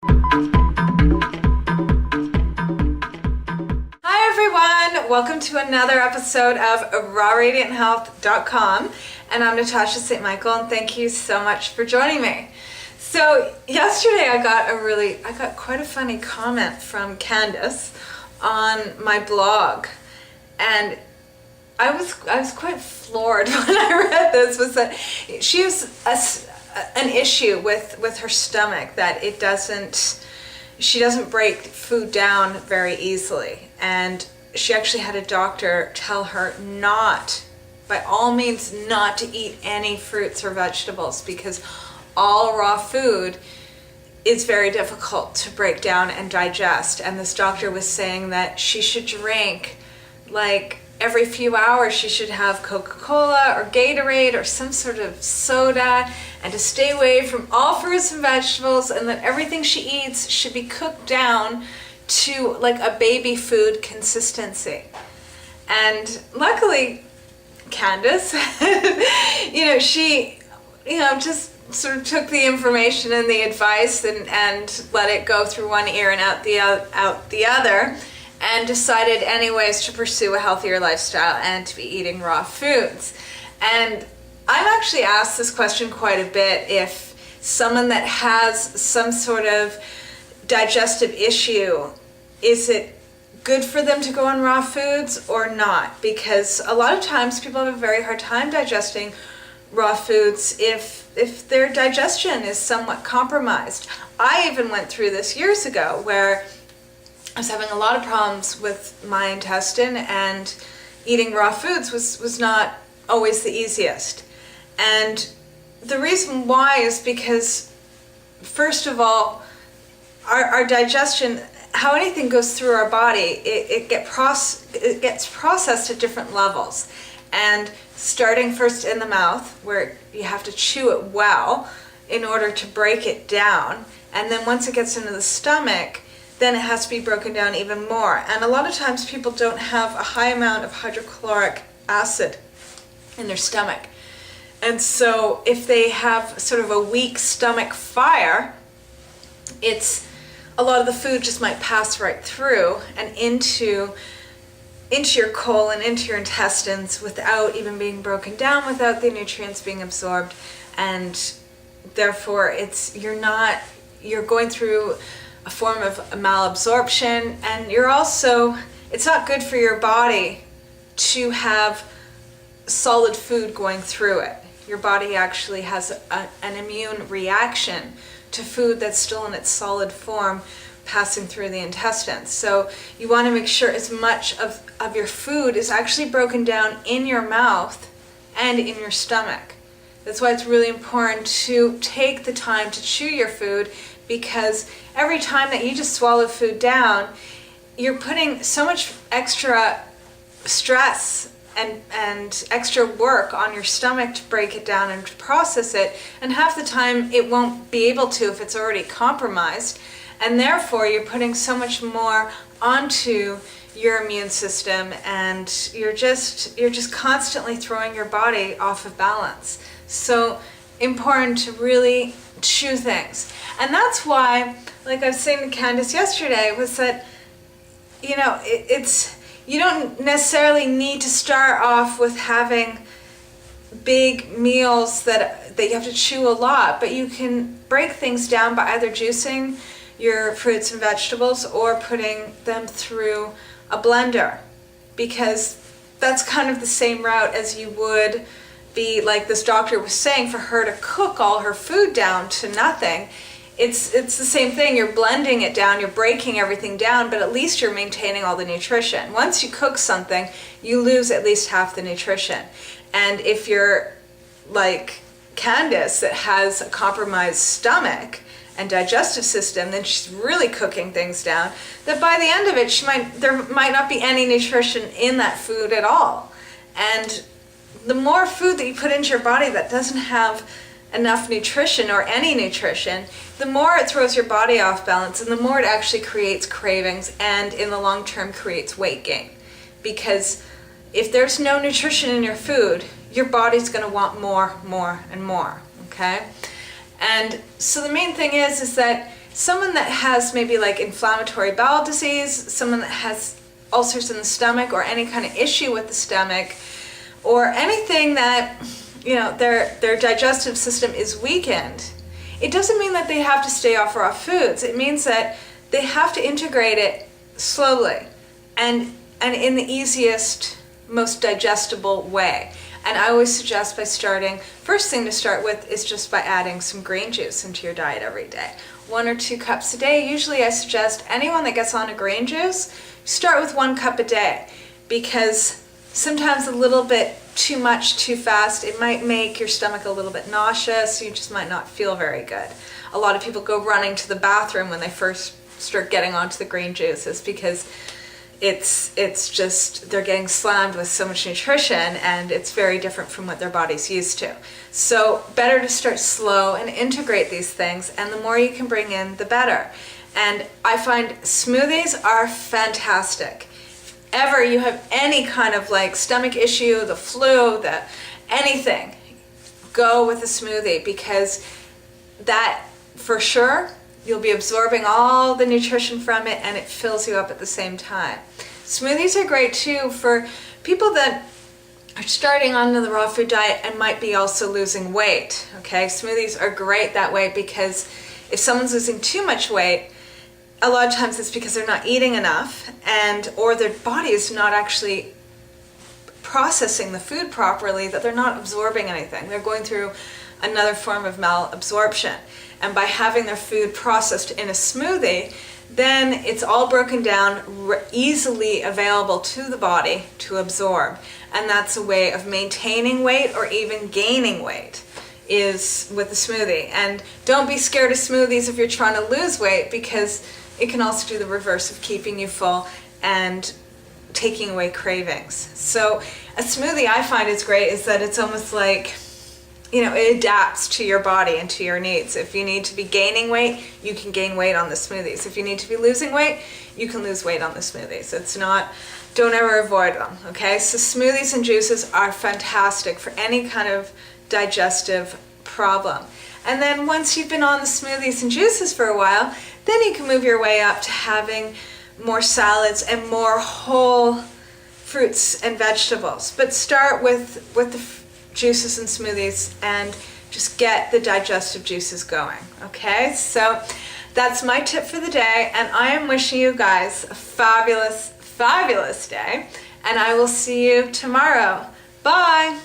Hi everyone, welcome to another episode of rawradianthealth.com, and I'm Natasha St. Michael, and thank you so much for joining me. So yesterday I got quite a funny comment from Candace on my blog, and I was quite floored when I read this. Was that she has an issue with her stomach, that she doesn't break food down very easily, and she actually had a doctor tell her by all means not to eat any fruits or vegetables, because all raw food is very difficult to break down and digest. And this doctor was saying that she should drink, like, every few hours she should have Coca-Cola or Gatorade or some sort of soda, and to stay away from all fruits and vegetables, and that everything she eats should be cooked down to like a baby food consistency. And luckily Candace, she just sort of took the information and the advice and let it go through one ear and out the other, and decided anyways to pursue a healthier lifestyle and to be eating raw foods. And I'm actually asked this question quite a bit: if someone that has some sort of digestive issue, is it good for them to go on raw foods or not? Because a lot of times people have a very hard time digesting raw foods if their digestion is somewhat compromised. I even went through this years ago, where I was having a lot of problems with my intestine, and eating raw foods was not always the easiest. And the reason why is because, first of all, our digestion, how anything goes through our body, it gets processed at different levels. And starting first in the mouth, where you have to chew it well in order to break it down, and then once it gets into the stomach, then it has to be broken down even more. And a lot of times people don't have a high amount of hydrochloric acid in their stomach. And so if they have sort of a weak stomach fire, a lot of the food just might pass right through and into your colon, into your intestines, without even being broken down, without the nutrients being absorbed. And therefore you're going through a form of malabsorption, and it's not good for your body to have solid food going through it. Your body actually has an immune reaction to food that's still in its solid form passing through the intestines. So you want to make sure as much of your food is actually broken down in your mouth and in your stomach. That's why it's really important to take the time to chew your food, because every time that you just swallow food down, you're putting so much extra stress and extra work on your stomach to break it down and to process it, and half the time it won't be able to if it's already compromised, and therefore you're putting so much more onto your immune system, and you're just constantly throwing your body off of balance. So important to really chew things. And that's why, like I was saying to Candace yesterday, was that you don't necessarily need to start off with having big meals that you have to chew a lot, but you can break things down by either juicing your fruits and vegetables or putting them through a blender, because that's kind of the same route as you would be, like this doctor was saying, for her to cook all her food down to nothing. It's the same thing. You're blending it down, you're breaking everything down, but at least you're maintaining all the nutrition. Once you cook something, you lose at least half the nutrition. And if you're like Candace, that has a compromised stomach and digestive system, then she's really cooking things down, that by the end of it, there might not be any nutrition in that food at all. And the more food that you put into your body that doesn't have enough nutrition or any nutrition, the more it throws your body off balance, and the more it actually creates cravings, and in the long term creates weight gain. Because if there's no nutrition in your food, your body's going to want more, and more, okay? And so the main thing is that someone that has maybe like inflammatory bowel disease, someone that has ulcers in the stomach or any kind of issue with the stomach, or anything that, you know, their digestive system is weakened, it doesn't mean that they have to stay off raw foods. It means that they have to integrate it slowly and in the easiest, most digestible way. And I always suggest first thing to start with is just by adding some green juice into your diet every day. 1 or 2 cups a day. Usually I suggest anyone that gets on a green juice, start with 1 cup a day, because sometimes a little bit too much too fast, it might make your stomach a little bit nauseous. You just might not feel very good. A lot of people go running to the bathroom when they first start getting onto the green juices, because it's just, they're getting slammed with so much nutrition, and it's very different from what their body's used to. So better to start slow and integrate these things, and the more you can bring in, the better. And I find smoothies are fantastic. If ever you have any kind of like stomach issue, the flu, anything, go with a smoothie, because that for sure, you'll be absorbing all the nutrition from it, and it fills you up at the same time. Smoothies are great too for people that are starting on the raw food diet and might be also losing weight. Okay, smoothies are great that way, because if someone's losing too much weight, a lot of times it's because they're not eating enough, or their body is not actually processing the food properly, that they're not absorbing anything. They're going through another form of malabsorption. And by having their food processed in a smoothie, then it's all broken down, easily available to the body to absorb. And that's a way of maintaining weight or even gaining weight, is with a smoothie. And don't be scared of smoothies if you're trying to lose weight, because it can also do the reverse of keeping you full and taking away cravings. So a smoothie, I find, is great, is that it's almost like, you know, it adapts to your body and to your needs. If you need to be gaining weight, you can gain weight on the smoothies. If you need to be losing weight, you can lose weight on the smoothies. It's not, don't ever avoid them, okay? So smoothies and juices are fantastic for any kind of digestive problem. And then once you've been on the smoothies and juices for a while, then you can move your way up to having more salads and more whole fruits and vegetables. But start with the juices and smoothies and just get the digestive juices going. Okay, so that's my tip for the day, and I am wishing you guys a fabulous, fabulous day, and I will see you tomorrow. Bye.